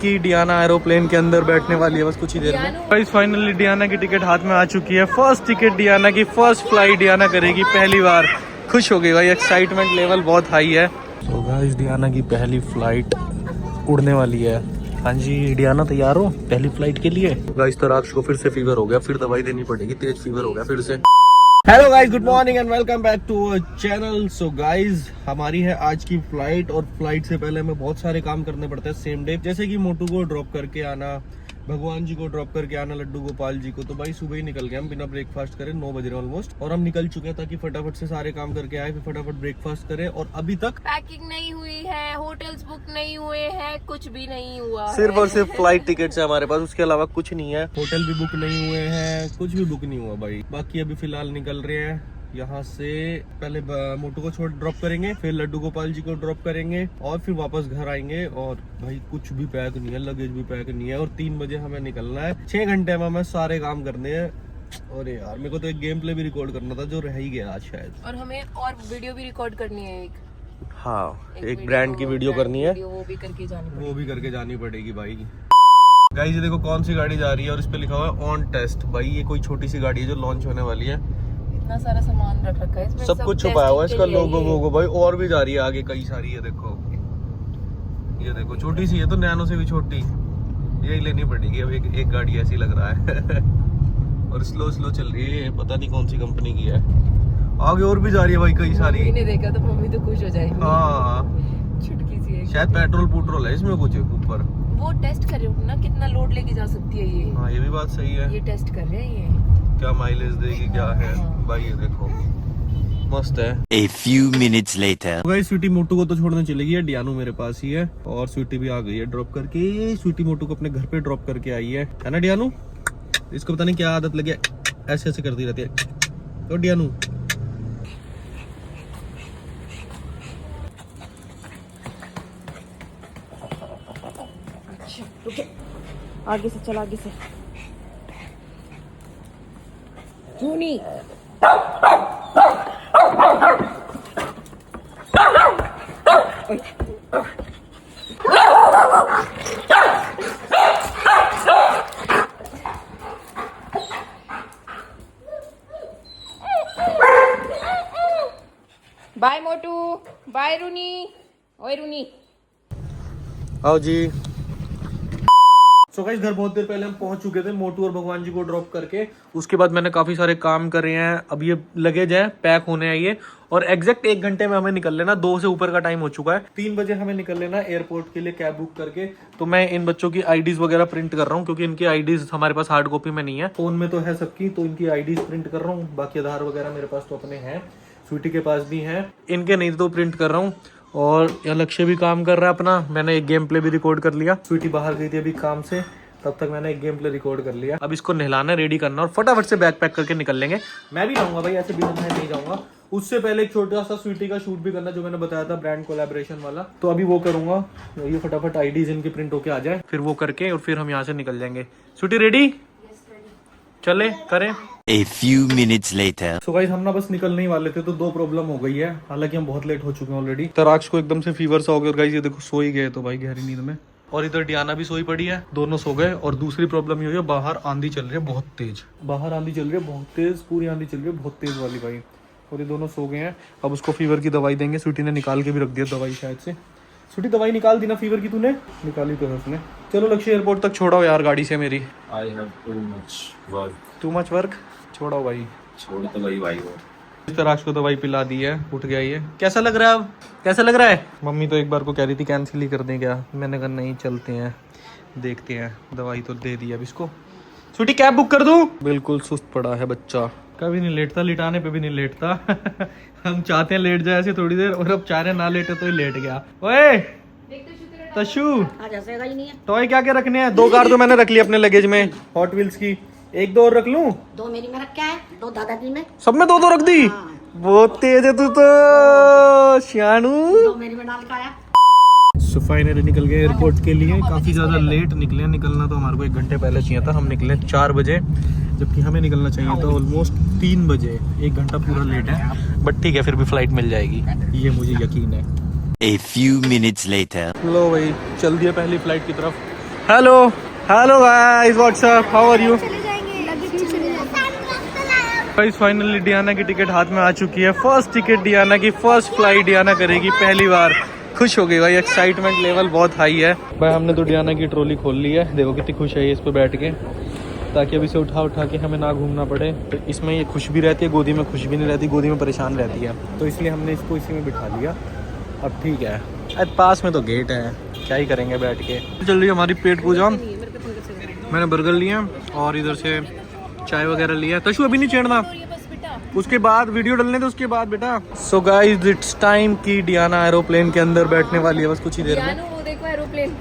कि Diana aeroplane के अंदर बैठने वाली है बस कुछ ही देर में। गाइस फाइनली डियाना की टिकट हाथ में आ चुकी है। फर्स्ट टिकट डियाना की, फर्स्ट फ्लाइट डियाना करेगी पहली बार। खुश हो गई भाई, एक्साइटमेंट लेवल बहुत हाई है। तो गाइस डियाना की पहली फ्लाइट उड़ने वाली है। हाँ जी डियाना तैयार हो पहली फ्लाइट के लिए? गाइस तराक्ष को फिर से फीवर हो गया, फिर दवाई देनी पड़ेगी, तेज फीवर हो गया फिर से। Hello guys, good morning and welcome back to our channel. So guys हमारी है आज की फ्लाइट और फ्लाइट से पहले हमें बहुत सारे काम करने पड़ते हैं सेम डे, जैसे कि मोटू को ड्रॉप करके आना, भगवान जी को ड्रॉप करके आना, लड्डू गोपाल जी को। तो भाई सुबह ही निकल गए हम बिना ब्रेकफास्ट करे, 9 बज रहे ऑलमोस्ट, और हम निकल चुके हैं ताकि फटाफट से सारे काम करके आए, फिर फटाफट ब्रेकफास्ट करें। और अभी तक पैकिंग नहीं हुई है, होटल्स बुक नहीं हुए हैं, कुछ भी नहीं हुआ सिर्फ और सिर्फ फ्लाइट टिकट है हमारे पास, उसके अलावा कुछ नहीं है। होटल भी बुक नहीं हुए हैं, कुछ भी बुक नहीं हुआ भाई। बाकी अभी फिलहाल निकल रहे हैं यहाँ से। पहले मोटू को छोड़ ड्रॉप करेंगे, फिर लड्डू गोपाल जी को ड्रॉप करेंगे और फिर वापस घर आएंगे। और भाई कुछ भी पैक नहीं है, लगेज भी पैक नहीं है, और 3 बजे हमें निकलना है। 6 घंटे में हमें सारे काम करने हैं। और यार मेरे को तो एक गेम प्ले भी रिकॉर्ड करना था जो रह ही गया आज शायद, और हमें और वीडियो भी रिकॉर्ड करनी है एक। हाँ एक ब्रांड की वीडियो करनी है, वो भी करके जानी पड़ेगी भाई। गाइस ये देखो कौन सी गाड़ी जा रही है और इस पे लिखा हुआ है ऑन टेस्ट। भाई ये कोई छोटी सी गाड़ी है जो लॉन्च होने वाली है। इतना सारा सामान रख रखा है इसमें, सब कुछ छुपाया हुआ है इसका लोगो वोगो भाई। और भी जा रही है आगे, कई सारी है। देखो ये देखो छोटी सी है तो नैनो से भी छोटी, यही लेनी पड़ेगी अब। एक गाड़ी ऐसी लग रहा है और स्लो स्लो चल रही है, पता नहीं कौन सी कंपनी की है। आगे और भी जा रही है भाई कई सारी। मम्मी ने देखा तो मम्मी तो खुश हो जाएगी। हाँ छुटकी सी है, शायद पेट्रोल है इसमें कुछ ऊपर। वो टेस्ट कर रहे हो ना कितना लोड लेके जा सकती है ये। हाँ ये भी बात सही है, ये टेस्ट कर रहे हैं ये क्या माइलेज देगी क्या है भाई। ये देखो मस्त है। A few minutes later. भाई स्वीटी मोटू को तो छोड़ने चली गई है, डियानू मेरे पास ही है और स्वीटी भी आ गई है ड्रॉप करके। स्वीटी मोटू को अपने घर पे ड्रॉप करके आई है ना डियानू? इसको पता नहीं क्या आदत लगी है, ऐसे ऐसे करती रहती है। तो डियानू आगे से चल, आगे से। जूनी बाय मोटू, बाय रूनी। ओए रूनी आओ जी। सो गाइस घर बहुत देर पहले हम पहुंच चुके थे मोटू और भगवान जी को ड्रॉप करके। उसके बाद मैंने काफी सारे काम करे हैं। अब ये लगेज है पैक होने आई है और एग्जैक्ट 1 घंटे में हमें निकल लेना। 2 से ऊपर का टाइम हो चुका है, 3 बजे हमें निकल लेना एयरपोर्ट के लिए कैब बुक करके। तो मैं इन बच्चों की आईडीज वगैरह प्रिंट कर रहा हूँ क्योंकि इनकी आईडीज हमारे पास हार्ड कॉपी में नहीं है, फोन में तो है सबकी। तो इनकी आईडीज प्रिंट कर रहा हूँ, बाकी आधार वगैरह मेरे पास तो अपने हैं, स्वीटी के पास भी है, इनके नहीं तो प्रिंट कर रहा हूँ। और यह लक्ष्य भी काम कर रहा है अपना। मैंने एक गेम प्ले भी रिकॉर्ड कर लिया। स्वीटी बाहर गई थी अभी काम से, तब तक मैंने एक गेम प्ले रिकॉर्ड कर लिया। अब इसको नहलाना, रेडी करना और फटाफट से बैग पैक करके निकल लेंगे। मैं भी जाऊंगा भाई, ऐसे भी मैं नहीं जाऊंगा। उससे पहले एक छोटा सा स्वीटी का शूट भी करना जो मैंने बताया था, ब्रांड कोलैबोरेशन वाला। तो अभी वो करूंगा। ये फटाफट आईडीज इनकी प्रिंट होके आ जाए, फिर वो करके और फिर हम यहाँ से निकल जाएंगे। स्वीटी रेडी? चले करें। A few minutes later. So guys हम ना बस निकलने ही वाले थे तो 2 प्रॉब्लम हो गई है। हालांकि हम बहुत लेट हो चुके हैं ऑलरेडी। तराक्ष को एकदम से फीवर सा हो गया और गाइस ये देखो सो ही गए तो भाई गहरी नींद में। और इधर डियाना भी सोई पड़ी है, दोनों सो गए। और दूसरी प्रॉब्लम ये हुई है, बाहर आंधी चल रही है बहुत तेज। बाहर आंधी चल रही है बहुत तेज, पूरी आंधी चल रही है बहुत तेज वाली भाई। और ये दोनों सो गए हैं। अब उसको फीवर की दवाई देंगे। स्वीटी ने निकाल के भी रख दिया दवाई शायद से। स्वीटी दवाई निकाल दी ना फीवर की? तूने निकाली तो है उसने। चलो लक्ष्य एयरपोर्ट तक छोड़ाओ यार गाड़ी से मेरी। I have too much work. Too much work, छोड़ाओ भाई। छोड़ तो गई भाई वो। इस तरह को दवाई पिला दी है, उठ गया ये। कैसा लग रहा है अब? कैसा लग रहा है? मम्मी तो एक बार को कह रही थी कैंसिल ही कर दें क्या, मैंने कहा नहीं चलते हैं देखते हैं। दवाई तो दे दी अब इसको। छुट्टी कैब बुक कर दूं? बिल्कुल सुस्त पड़ा है बच्चा, कभी नहीं लेटता, लिटाने पे भी नहीं लेटता हम चाहते हैं लेट जाए ऐसे थोड़ी देर, और अब चाह रहे ना लेटे तो ही लेट गया। ओए तशु, टॉय क्या क्या रखने हैं? 2 कार तो मैंने रख ली अपने लगेज में हॉट व्हील्स की। 1-2 और रख लूं? 2 मेरी में रखा है, 2 दादाजी में। सब में 2-2 रख दी? बहुत तेज है तू तो श्यानू। 2 मेरी में डाल के आया। सो फाइनली निकल गए एयरपोर्ट के लिए। काफी ज्यादा लेट निकले। निकलना तो हमारे को 1 घंटे पहले चाहिए था, हम निकले 4 बजे, जबकि हमें निकलना चाहिए था ऑलमोस्ट 3 बजे। 1 घंटा पूरा लेट है, बट ठीक है फिर भी फ्लाइट मिल जाएगी, ये मुझे यकीन है। A few minutes later. लो भाई चल दिया पहली फ्लाइट की तरफ। Hello hello guys, what's up, how are you guys? Finally Diana की टिकट हाथ में आ चुकी है। फर्स्ट टिकट डियाना की, फर्स्ट फ्लाइट डियाना करेगी पहली बार। खुश हो गई भाई, एक्साइटमेंट लेवल बहुत हाई है भाई। हमने तो डियाना की ट्रॉली खोल ली है, देखो कितनी खुश है ये इस पे बैठ के, ताकि अब इसे उठा के हमें ना घूमना पड़े। तो इसमें ये खुश भी रहती है, गोदी में खुश भी नहीं रहती, गोदी में परेशान रहती है, तो इसलिए हमने इसको इसी में बिठा लिया। अब ठीक है, अरे पास में तो गेट है, क्या ही करेंगे बैठ के। चल रही है हमारी पेट पूजा। मैंने बर्गर लिया और इधर से चाय वगैरह लिया। तशु अभी नहीं छेड़ना, उसके बाद वीडियो डालने दो उसके बाद बेटा। सो गाइस इट्स टाइम कि डियाना एरोप्लेन के अंदर बैठने वाली है बस कुछ ही देर में। वो देखो एरोप्लेन।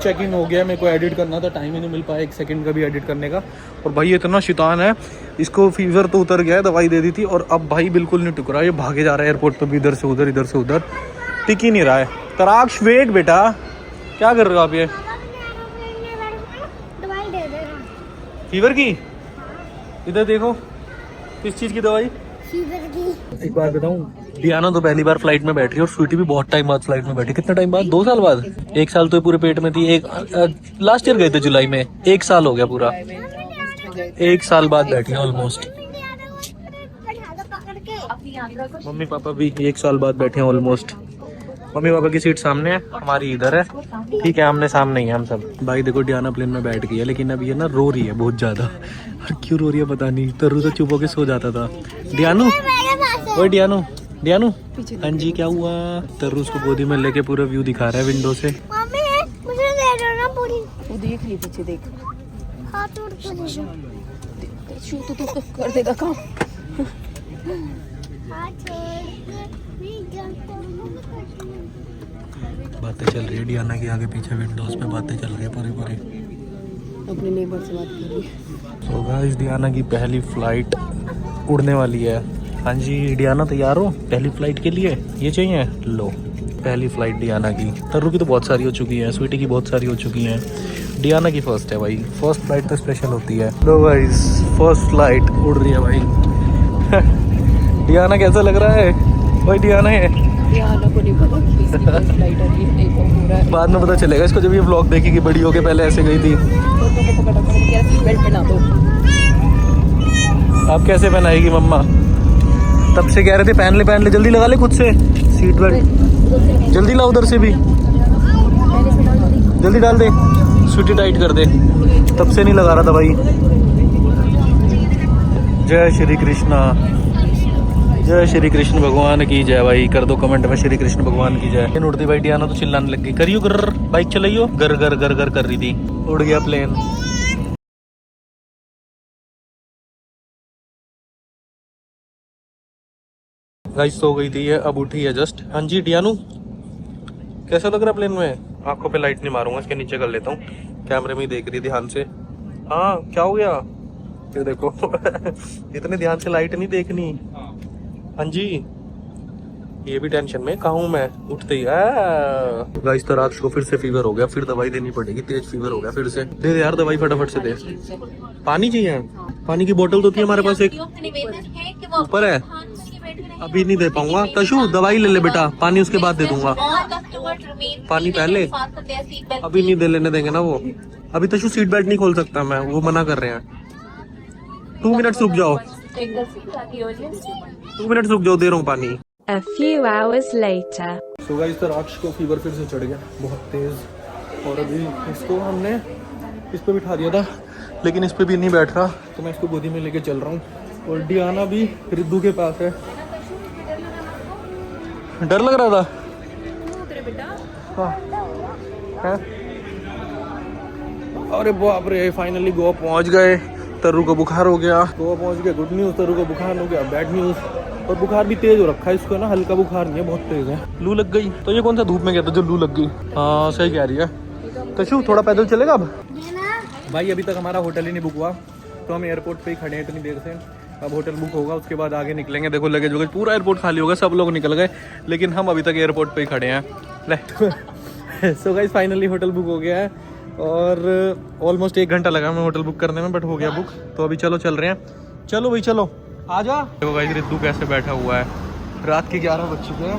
चेक इन हो गया, मेरे को एडिट करना था, टाइम ही नहीं मिल पाया 1 सेकंड का भी एडिट करने का। और भाई ये इतना शैतान है, इसको फीवर तो उतर गया है, दवाई दे दी थी, और अब भाई बिल्कुल नहीं टुक रहा, ये भागे जा रहा है एयरपोर्ट पर भी, इधर से उधर इधर से उधर, टिक ही नहीं रहा है। तराक्ष वेट बेटा, क्या कर रहे हो आप? ये फीवर की, इधर देखो किस चीज की दवाई? एक बात बताऊं, डियाना तो पहली बार फ्लाइट में बैठ रही है और स्वीटी भी बहुत टाइम बाद फ्लाइट में बैठी। कितना टाइम बाद? 2 साल बाद। 1 साल तो पूरे पेट में थी। लास्ट ईयर गए थे जुलाई में, 1 साल हो गया पूरा, 1 साल बाद बैठी ऑलमोस्ट। मम्मी पापा भी 1 साल बाद बैठे हैं ऑलमोस्ट। मम्मी पापा की सीट सामने है, हमारी इधर है, ठीक है, आमने सामने ही है हम सब। भाई देखो डियाना प्लेन में बैठ गई है, लेकिन अब ये ना रो रही है बहुत ज्यादा। और क्यों रो रही है पता नहीं। तरु तो चुप होके सो जाता था। डियानू, ओए डियानू, डियानू, हाँ जी क्या हुआ? तरु उसको गोदी में लेके पूरा व्यू दिखा रहा है विंडो से। मुझे दे दो ना पूरी। वो देख ली पीछे, देख हाथ उड़ के दे दो। शू तो कर देगा काम। हाथ छोड़ के भी जलता हूँ। बातें चल रही है डियाना की, आगे पीछे विंडोज पे बातें चल रही है पूरी पूरी। अपने नेबर से बात कर रही है। सो गाइस डियाना की पहली फ्लाइट उड़ने वाली है। हाँ जी डियाना तैयार हो पहली फ्लाइट के लिए? ये चाहिए लो, पहली फ्लाइट डियाना की। तरु की तो बहुत सारी हो चुकी है, स्वीटी की बहुत सारी हो चुकी हैं, डियाना की फर्स्ट है भाई। फर्स्ट फ्लाइट तो स्पेशल होती है। लो गाइस फर्स्ट फ्लाइट उड़ रही है भाई। डियाना कैसा लग रहा है भाई? डियाना है, डियाना को नहीं पता कि इसकी फर्स्ट फ्लाइट है, ये टेक ऑफ हो रहा है। बाद में पता चलेगा इसको जब ये व्लॉग देखेगी बड़ी होके, पहले ऐसे गई थी। तो पकड़ा था, क्या सीट बेल्ट पहना दो। आप कैसे पहनाएगी मम्मा? तब से कह रहे थे पहन ले जल्दी लगा ले खुद से सीट बेल्ट, जल्दी ला उधर से भी, जल्दी डाल दे, स्वीटी टाइट कर दे। तब से नहीं लगा रहा था भाई। जय श्री कृष्णा, जय श्री कृष्ण भगवान की जय। भाई कर दो कमेंट में श्री कृष्ण भगवान की जय। उड़ती भाई डियाना तो चिल्लाने लग गई, करियो गर, बाइक चलाइयो, गर गर गर गर कर रही थी। उड़ गया प्लेन। गाइस सो गई थी ये, अब उठी है जस्ट। हाँ जी डियानू कैसा लग रहा है प्लेन में? आंखों पे लाइट नहीं मारूंगा, इसके नीचे कर लेता हूँ, कैमरे में ही देख रही ध्यान से। हाँ क्या हो गया? ये देखो इतने ध्यान से लाइट नहीं देखनी। हाँ जी ये भी टेंशन में, कहाँ हूँ मैं? उठते ही गाइस तराक्ष को फिर से फीवर हो गया, फिर दवाई देनी पड़ेगी, तेज फीवर हो गया फिर से। दे यार दवाई फटाफट से दे। पानी चाहिए? पानी की बोतल तो थी हमारे पास एक, ऊपर है, अभी नहीं दे पाऊंगा। तशु दवाई ले ले बेटा, पानी उसके बाद दे दूंगा। पानी पहले, अभी नहीं दे लेने देंगे ना वो। अभी तशु सीट बेल्ट नहीं खोल सकता मैं, वो मना कर रहे हैं। 2 मिनट रुक जाओ, 2 मिनट रुक जाओ, दे रहा हूँ पानी। A few hours later. So guys Taraksh को फीवर फिर से चढ़ गया बहुत तेज, और अभी इसको हमने इस पे बिठा दिया था, लेकिन इस पे भी नहीं बैठ रहा, तो मैं इसको गोदी में लेके चल रहा हूँ। और डियाना भी रिद्धू के पास है। डर लग रहा था? हाँ है? अरे बाप रे, फाइनली गोवा पहुंच गए। तरु को बुखार हो गया, गोवा पहुंच गया, गुड न्यूज़। तरु को बुखार हो गया, बैड न्यूज़। और बुखार भी तेज हो रखा है इसको ना, हल्का बुखार नहीं है, बहुत तेज है। लू लग गई, तो ये कौन सा धूप में गया था जो लू लग गई? हाँ सही कह रही है। तशु थोड़ा पैदल चलेगा अब? भाई अभी तक हमारा होटल ही नहीं बुक हुआ, तो हम एयरपोर्ट पे ही खड़े हैं इतनी देर से। अब होटल बुक होगा, उसके बाद आगे निकलेंगे। देखो लगेज वगैरह पूरा एयरपोर्ट खाली होगा, सब लोग निकल गए, लेकिन हम अभी तक एयरपोर्ट पे ही खड़े हैं। So guys finally hotel book हो गया है, और ऑलमोस्ट 1 घंटा लगा हमें होटल बुक करने में, बट हो गया बुक। तो अभी चलो चल रहे हैं, चलो भाई चलो आ जा। देखो गाइस रिद्धू कैसे बैठा हुआ है, रात के 11 बज चुके हैं,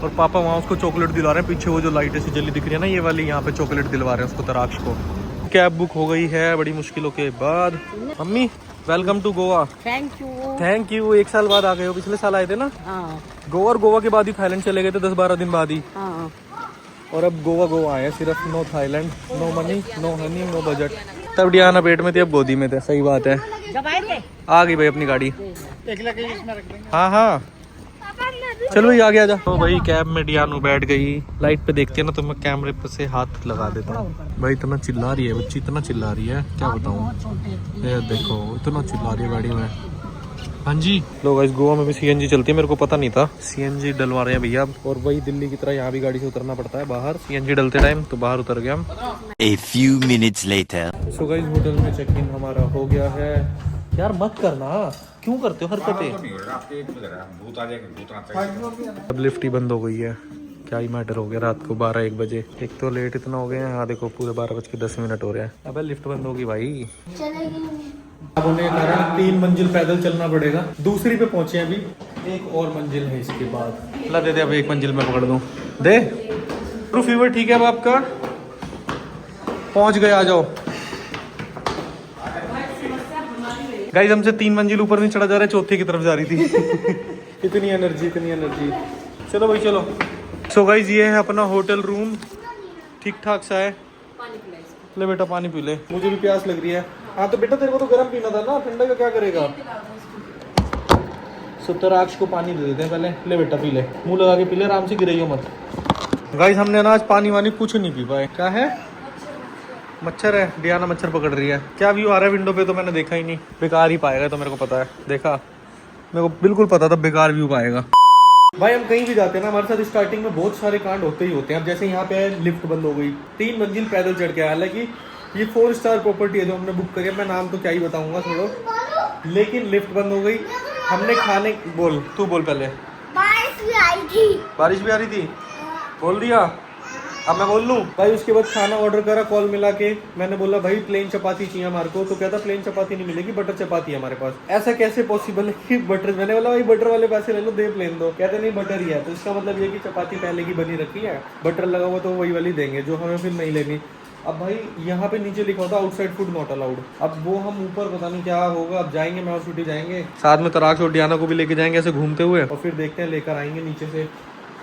और पापा वहाँ उसको चॉकलेट दिला रहे हैं। पीछे वो जो लाइट ऐसी जली दिख रही है ना, ये वाली, यहाँ पे चॉकलेट दिलवा रहे हैं उसको, तराक्ष को। कैब बुक हो गई है बड़ी मुश्किलों के बाद। Mummy welcome to Goa. Thank you. 1 साल बाद आ गए हो, पिछले साल आए थे ना। गोवा, और गोवा के बाद ही थाईलैंड चले गए थे 10-12 दिन बाद ही। और अब गोवा आए हैं सिर्फ। No Thailand, no money, no honey, no budget. तब डियाना पेट में थी, अब गोदी में थे। सही बात है। आ गई भाई अपनी गाड़ी। हाँ चलो भाई, आ गया जा। तो भाई कैब में डियानो बैठ गई। लाइट पे देखती है ना तो मैं कैमरे पे से हाथ लगा देता हूँ। भाई इतना चिल्ला रही है बच्ची, इतना चिल्ला रही है, क्या बताऊँ। ये देखो इतना चिल्ला रही है गाड़ी में। हाँ जी लोग, इस गोवा में भी सीएनजी चलती है, मेरे को पता नहीं था। सीएनजी डलवा रहे हैं भैया। और वही दिल्ली की तरह यहाँ भी गाड़ी से उतरना पड़ता है बाहर सीएनजी डलते टाइम, तो बाहर उतर गया हम। A few minutes later. So guys hotel में चेक इन हमारा हो गया है। यार मत करना, क्यों करते हो हरकतें। अब लिफ्ट ही बंद हो गई है। क्या ही मैटर हो गया रात को 12-1 बजे। एक तो लेट इतना हो गए हैं, यहाँ देखो पूरे 12:10 हो रहे हैं। अब लिफ्ट बंद होगी भाई। अब होने के कारण 3 मंजिल पैदल चलना पड़ेगा। दूसरी पे पहुंचे हैं अभी, एक और मंजिल है इसके बाद। ला दे दे, अब 1 मंजिल में पकड़ दूं दे। फीवर ठीक है अब आपका, पहुंच गए, आ जाओ। गाइस हमसे 3 मंजिल ऊपर नहीं चढ़ा जा रहा है, चौथे की तरफ जा रही थी। इतनी एनर्जी। चलो भाई चलो। सो गाइस ये है अपना होटल रूम, ठीक ठाक सा है। ले बेटा पानी पी ले, मुझे भी प्यास लग रही है। हाँ तो बेटा तेरे को तो गर्म पीना था ना, ठंडा का क्या करेगा। तराक्ष को पानी दे देते हैं पहले। ले बेटा पी ले, मुंह लगा के पी ले, आराम से गिराइयो मत। गाइस हमने ना आज पानी वानी कुछ नहीं पी पाए। क्या है, मच्छर है। डियाना मच्छर पकड़ रही है। क्या व्यू आ रहा है विंडो पे तो मैंने देखा ही नहीं। बेकार ही पाएगा तो मेरे को पता है। देखा, मेरे को बिल्कुल पता था बेकार व्यू पाएगा। भाई हम कहीं भी जाते हैं ना, हमारे साथ स्टार्टिंग में बहुत सारे कांड होते ही होते हैं। अब जैसे यहाँ पे लिफ्ट बंद हो गई, 3 मंजिल पैदल चढ़ के। हालांकि ये 4 स्टार प्रॉपर्टी है जो हमने बुक करी है, मैं नाम तो क्या ही बताऊंगा छोड़ो। लेकिन लिफ्ट बंद हो गई। हमने खाने, बोल तू बोल पहले। बारिश भी आई थी। बारिश भी आ रही थी, बोल दिया। अब मैं बोल लूँ भाई। उसके बाद खाना ऑर्डर करा, कॉल मिला के मैंने बोला भाई प्लेन चपाती चाहिए हमारे को। तो कहता प्लेन चपाती नहीं मिलेगी, बटर चपाती है हमारे पास। ऐसा कैसे पॉसिबल है कि बटर। मैंने बोला भाई बटर वाले पैसे ले लो, दे प्लेन दो। कहते नहीं बटर ही है। तो इसका मतलब ये कि चपाती पहले की बनी रखी है, बटर लगा हुआ, तो वही वाली देंगे जो हमें फिर नहीं लेनी। अब भाई यहाँ पे नीचे लिखा होता आउटसाइड फूड नॉट अलाउड। अब वो हम ऊपर पता नहीं क्या होगा। अब जाएंगे, मैं और छुट्टी जाएंगे साथ में, तराक्ष और डियाना को भी लेके जाएंगे ऐसे घूमते हुए, और फिर देखते हैं लेकर आएंगे नीचे से।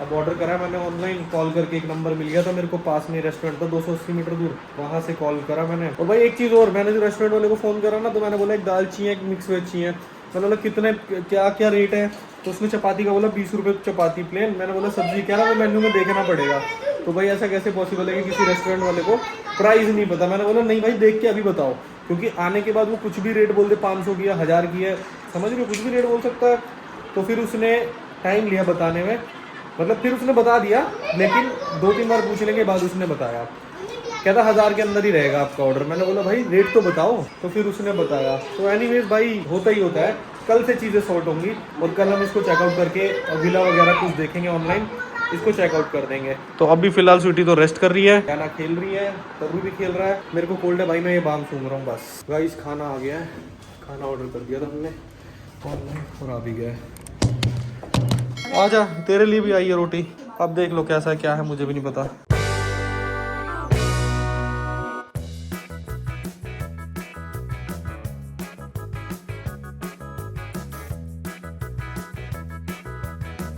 अब ऑर्डर करा मैंने ऑनलाइन, कॉल करके एक नंबर मिल गया था मेरे को, पास में रेस्टोरेंट था 280 मीटर दूर, वहाँ से कॉल करा मैंने। और भाई एक चीज़ और, मैंने जो रेस्टोरेंट वाले को फ़ोन करा ना, तो मैंने बोला एक दाल चाहिए, एक मिक्स वेज चाहिए। मैंने बोला कितने क्या क्या रेट है। तो उसने चपाती का बोला 20 रुपये चपाती प्लेन। मैंने बोला सब्जी क्या ना, वो मेन्यू में देखना पड़ेगा। तो भाई ऐसा कैसे पॉसिबल है कि किसी रेस्टोरेंट वाले को प्राइस नहीं पता। मैंने बोला नहीं भाई देख के अभी बताओ, क्योंकि आने के बाद वो कुछ भी रेट बोल दे, 500 की है, 1000 की है, समझ रहे हो, कुछ भी रेट बोल सकता है। तो फिर उसने टाइम लिया बताने में, मतलब फिर उसने बता दिया, लेकिन 2-3 बार पूछने के बाद उसने बताया। कहता 1000 के अंदर ही रहेगा आपका ऑर्डर। मैंने बोला भाई रेट तो बताओ। तो फिर उसने बताया। तो एनीवेज भाई होता ही होता है। कल से चीज़ें सॉर्ट होंगी, और कल हम इसको चेकआउट करके विला वगैरह कुछ देखेंगे ऑनलाइन, इसको चेकआउट कर देंगे। तो अभी फिलहाल स्वीटी तो रेस्ट कर रही है, गाना खेल रही है, तरू भी खेल रहा है। मेरे को कोल्ड है भाई, मैं ये बाम सूंघ रहा हूँ बस। गाइस खाना आ गया है, खाना ऑर्डर कर दिया था हमने ऑनलाइन और आ भी गया है। आजा, तेरे लिए भी आई है रोटी। अब देख लो कैसा है क्या है, मुझे भी नहीं पता।